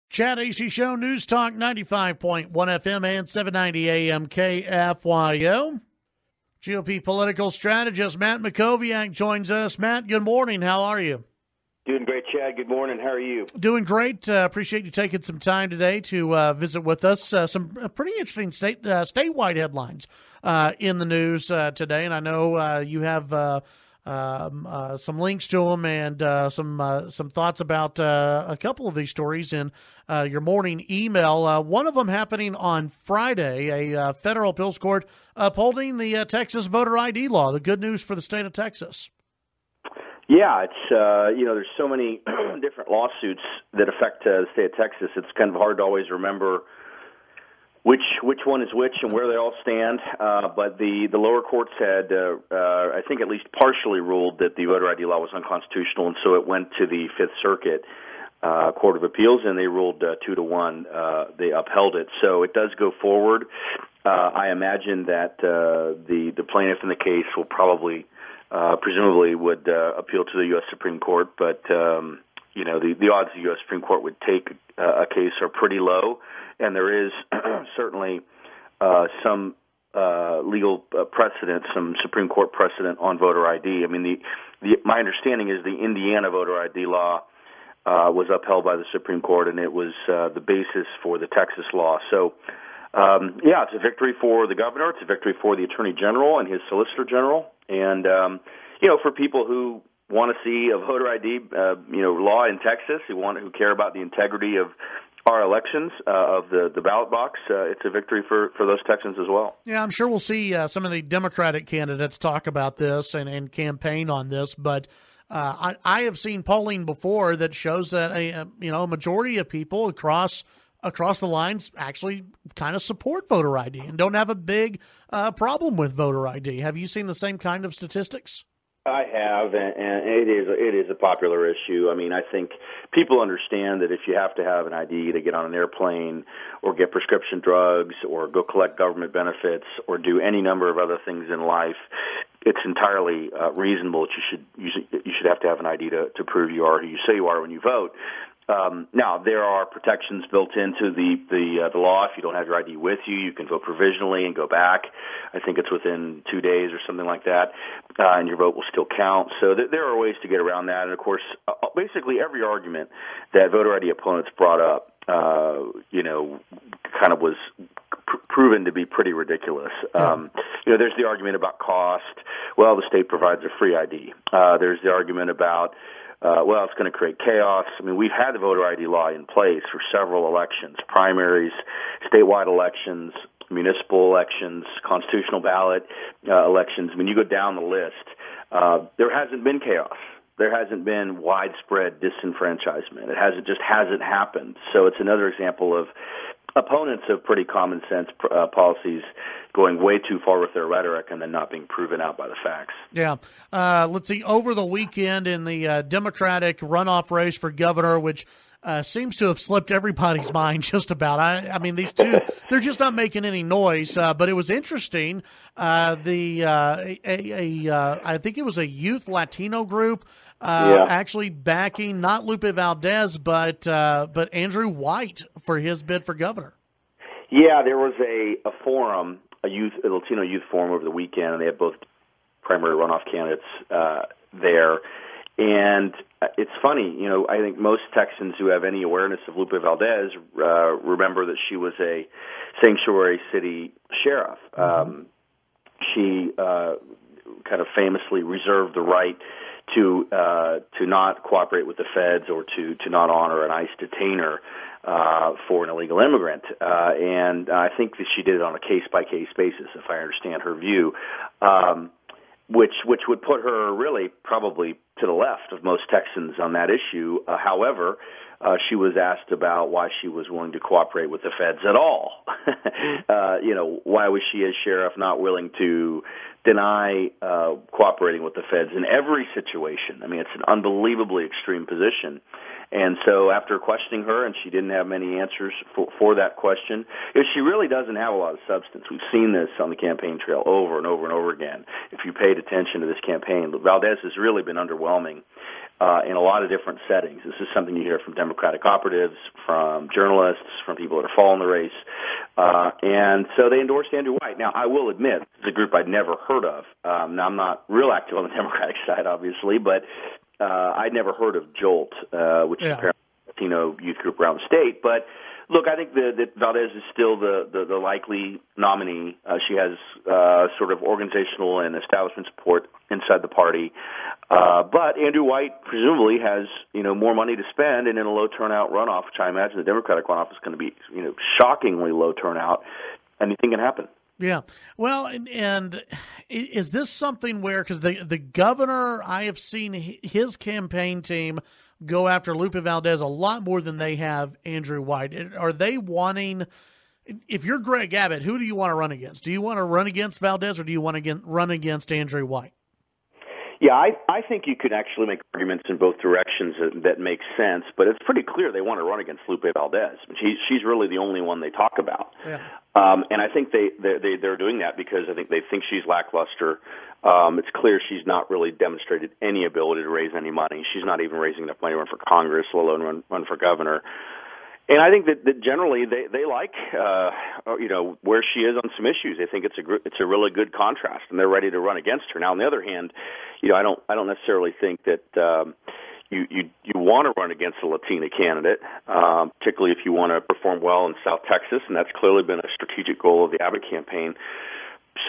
Chad Hasty Show, News Talk 95.1 FM and 790 AM KFYO. GOP political strategist Matt Mackowiak joins us. Matt, good morning. How are you? Doing great, Chad. Good morning. How are you? Doing great. Appreciate you taking some time today to visit with us. Some pretty interesting statewide headlines in the news today, and I know you have some links to them and some thoughts about a couple of these stories in your morning email. One of them happening on Friday, a federal appeals court upholding the Texas voter ID law. The good news for the state of Texas. Yeah, it's there's so many different lawsuits that affect the state of Texas. It's kind of hard to always remember which one is which and where they all stand. But the lower courts had, I think, at least partially ruled that the voter ID law was unconstitutional, and so it went to the Fifth Circuit Court of Appeals, and they ruled 2-1. They upheld it, so it does go forward. I imagine that the plaintiff in the case will probably, presumably, would appeal to the U.S. Supreme Court, but the odds the U.S. Supreme Court would take a case are pretty low. And there is certainly some legal precedent, some Supreme Court precedent on voter ID. I mean, my understanding is the Indiana voter ID law was upheld by the Supreme Court, and it was the basis for the Texas law. So, it's a victory for the governor. It's a victory for the attorney general and his solicitor general. And, for people who want to see a voter ID, law in Texas, who care about the integrity of our elections, of the ballot box, it's a victory for those Texans as well. Yeah, I'm sure we'll see some of the Democratic candidates talk about this and campaign on this, but I have seen polling before that shows that a majority of people across the lines actually kind of support voter ID and don't have a big problem with voter ID. Have you seen the same kind of statistics? I have, and it is a popular issue. I mean, I think people understand that if you have to have an ID to get on an airplane or get prescription drugs or go collect government benefits or do any number of other things in life, it's entirely reasonable that you should have to have an ID to prove you are who you say you are when you vote. Now, there are protections built into the law. If you don't have your ID with you, you can vote provisionally and go back. I think it's within 2 days or something like that, and your vote will still count. So there are ways to get around that. And, of course, basically every argument that voter ID opponents brought up, kind of was proven to be pretty ridiculous. There's the argument about cost. Well, the state provides a free ID. There's the argument about it's going to create chaos. I mean, we've had the voter ID law in place for several elections, primaries, statewide elections, municipal elections, constitutional ballot elections. I mean, you go down the list, there hasn't been chaos. There hasn't been widespread disenfranchisement. It just hasn't happened. So it's another example of opponents of pretty common sense policies going way too far with their rhetoric and then not being proven out by the facts. Yeah. Let's see. Over the weekend in the Democratic runoff race for governor, which seems to have slipped everybody's mind just about. I mean, these two, they're just not making any noise. But it was interesting. I think it was a youth Latino group actually backing not Lupe Valdez, but Andrew White for his bid for governor. Yeah, there was a forum, a Latino youth forum over the weekend, and they had both primary runoff candidates there. And it's funny, I think most Texans who have any awareness of Lupe Valdez remember that she was a sanctuary city sheriff. Mm-hmm. She kind of famously reserved the right to not cooperate with the feds or to not honor an ICE detainer for an illegal immigrant. And I think that she did it on a case-by-case basis, if I understand her view, which would put her really probably to the left of most Texans on that issue. However, she was asked about why she was willing to cooperate with the feds at all. Why was she as sheriff not willing to deny cooperating with the feds in every situation? I mean, it's an unbelievably extreme position. And so after questioning her, and she didn't have many answers for that question, she really doesn't have a lot of substance. We've seen this on the campaign trail over and over and over again. If you paid attention to this campaign, Valdez has really been underwhelming. in a lot of different settings. This is something you hear from Democratic operatives, from journalists, from people that are following the race. And so they endorsed Andrew White. Now, I will admit, it's a group I'd never heard of. Now, I'm not real active on the Democratic side, obviously, but I'd never heard of JOLT, which is apparently a Latino youth group around the state. But look, I think that Valdez is still the likely nominee. She has sort of organizational and establishment support inside the party. But Andrew White presumably has, more money to spend, and in a low turnout runoff, which I imagine the Democratic runoff is going to be, shockingly low turnout, anything can happen. Yeah. Well, and is this something where, because the governor, I have seen his campaign team go after Lupe Valdez a lot more than they have Andrew White. Are they wanting, if you're Greg Abbott, who do you want to run against? Do you want to run against Valdez, or do you want to run against Andrew White? Yeah, I think you could actually make arguments in both directions that make sense, but it's pretty clear they want to run against Lupe Valdez. She's really the only one they talk about. Yeah. And I think they're doing that because I think they think she's lackluster. It's clear she's not really demonstrated any ability to raise any money. She's not even raising enough money to run for Congress, let alone run for governor. And I think that generally they like where she is on some issues. They think it's a really good contrast, and they're ready to run against her. Now, on the other hand, I don't necessarily think that you want to run against a Latina candidate, particularly if you want to perform well in South Texas, and that's clearly been a strategic goal of the Abbott campaign.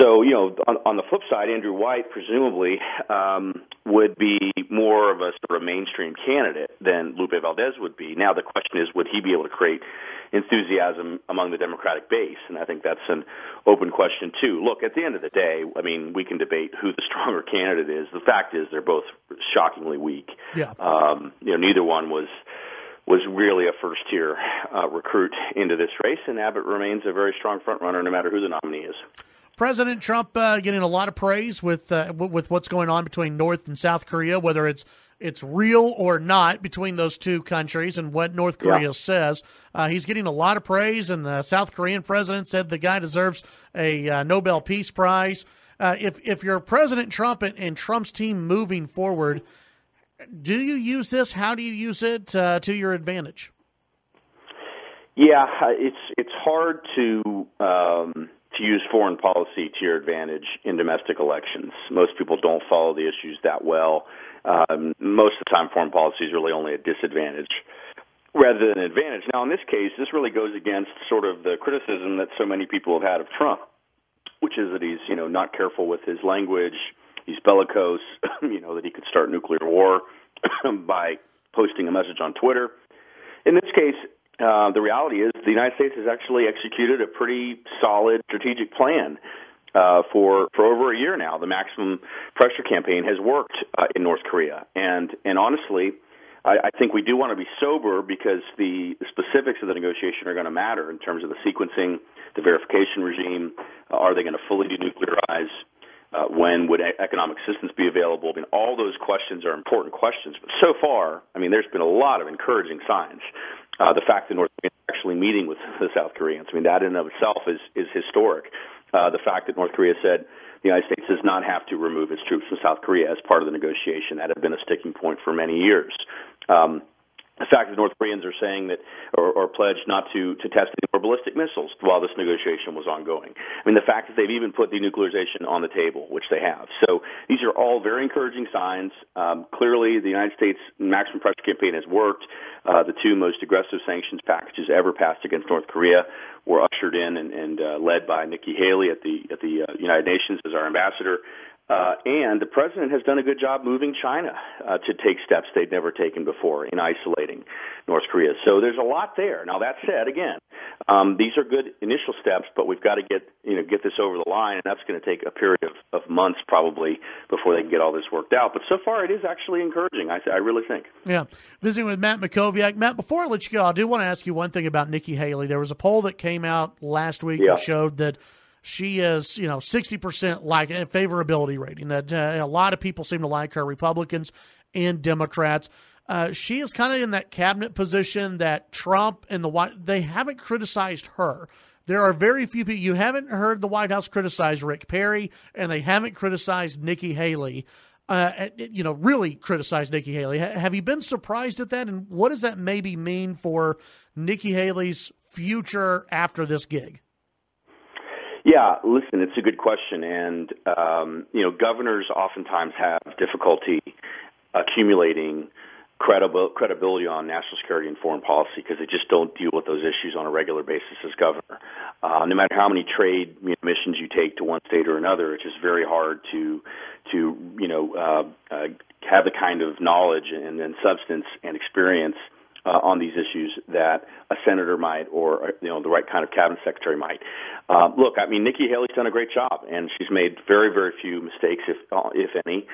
So, on the flip side, Andrew White presumably would be more of a sort of mainstream candidate than Lupe Valdez would be. Now, the question is, would he be able to create enthusiasm among the Democratic base? And I think that's an open question, too. Look, at the end of the day, we can debate who the stronger candidate is. The fact is they're both shockingly weak. Yeah. Neither one was really a first-tier recruit into this race, and Abbott remains a very strong front-runner no matter who the nominee is. President Trump getting a lot of praise with what's going on between North and South Korea, whether it's real or not between those two countries and what North Korea says. He's getting a lot of praise, and the South Korean president said the guy deserves a Nobel Peace Prize. If you're President Trump and Trump's team moving forward, do you use this? How do you use it to your advantage? Yeah, it's hard to use foreign policy to your advantage in domestic elections. Most people don't follow the issues that well. Most of the time, foreign policy is really only a disadvantage rather than an advantage. Now, in this case, this really goes against sort of the criticism that so many people have had of Trump, which is that he's, not careful with his language, he's bellicose, that he could start nuclear war by posting a message on Twitter. In this case, the reality is the United States has actually executed a pretty solid strategic plan for over a year now. The maximum pressure campaign has worked in North Korea. And honestly, I think we do want to be sober because the specifics of the negotiation are going to matter in terms of the sequencing, the verification regime. Are they going to fully denuclearize? When would economic assistance be available? All those questions are important questions. But so far, there's been a lot of encouraging signs. The fact that North Korea is actually meeting with the South Koreans, that in and of itself is historic. The fact that North Korea said the United States does not have to remove its troops from South Korea as part of the negotiation, that had been a sticking point for many years. The fact that North Koreans are saying that, or pledged not to test any more ballistic missiles while this negotiation was ongoing. The fact that they've even put denuclearization on the table, which they have. So these are all very encouraging signs. Clearly, the United States maximum pressure campaign has worked. The two most aggressive sanctions packages ever passed against North Korea were ushered in and led by Nikki Haley at the United Nations as our ambassador. And the president has done a good job moving China to take steps they'd never taken before in isolating North Korea. So there's a lot there. Now, that said, again, these are good initial steps, but we've got to get this over the line, and that's going to take a period of months probably before they can get all this worked out. But so far, it is actually encouraging, I really think. Yeah. Visiting with Matt Mackowiak. Matt, before I let you go, I do want to ask you one thing about Nikki Haley. There was a poll that came out last week that showed that she is, 60% favorability rating, that a lot of people seem to like her, Republicans and Democrats. She is kind of in that cabinet position that Trump and the White, they haven't criticized her. There are very few people. You haven't heard the White House criticize Rick Perry, and they haven't criticized Nikki Haley. really criticized Nikki Haley. Have you been surprised at that? And what does that maybe mean for Nikki Haley's future after this gig? Yeah, listen, it's a good question. And, governors oftentimes have difficulty accumulating credibility on national security and foreign policy because they just don't deal with those issues on a regular basis as governor. No matter how many trade missions you take to one state or another, it's just very hard to have the kind of knowledge and substance and experience on these issues that a senator might, or the right kind of cabinet secretary might. Look, I mean, Nikki Haley's done a great job, and she's made very, very few mistakes, if any.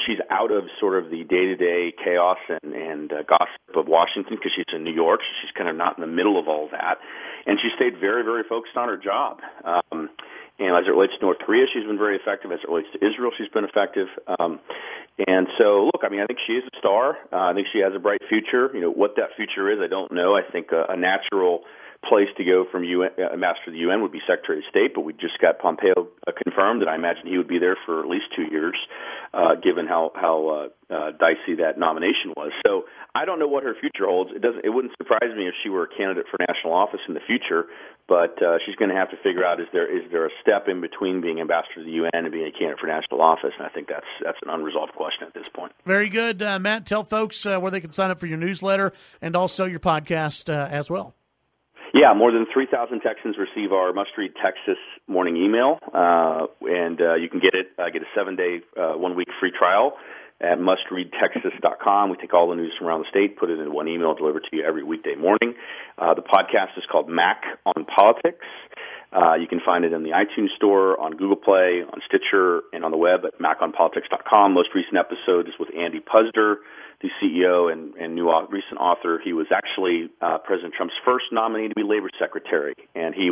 She's out of sort of the day-to-day chaos and gossip of Washington because she's in New York. So she's kind of not in the middle of all that, and she stayed very, very focused on her job. And as it relates to North Korea, she's been very effective. As it relates to Israel, she's been effective. And so, look, I mean, I think she is a star. I think she has a bright future. What that future is, I don't know. I think a natural place to go from Ambassador to the UN would be Secretary of State, but we just got Pompeo confirmed, and I imagine he would be there for at least 2 years, given how dicey that nomination was. So I don't know what her future holds. It wouldn't surprise me if she were a candidate for national office in the future, but she's going to have to figure out is there a step in between being ambassador to the UN and being a candidate for national office, and I think that's an unresolved question at this point. Very good. Matt, tell folks where they can sign up for your newsletter and also your podcast as well. Yeah, more than 3,000 Texans receive our Must-Read Texas morning email, and you can get a 7-day, 1-week free trial at mustreadtexas.com. We take all the news from around the state, put it in one email, delivered to you every weekday morning. The podcast is called Mac on Politics. You can find it in the iTunes Store, on Google Play, on Stitcher, and on the web at maconpolitics.com. Most recent episode is with Andy Puzder, the CEO and recent author. He was actually President Trump's first nominee to be Labor Secretary, and he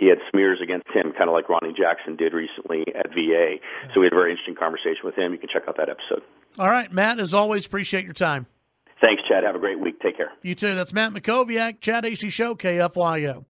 had smears against him, kind of like Ronnie Jackson did recently at VA. So we had a very interesting conversation with him. You can check out that episode. All right, Matt, as always, appreciate your time. Thanks, Chad. Have a great week. Take care. You too. That's Matt Mackowiak, Chad Hasty Show, KFYO.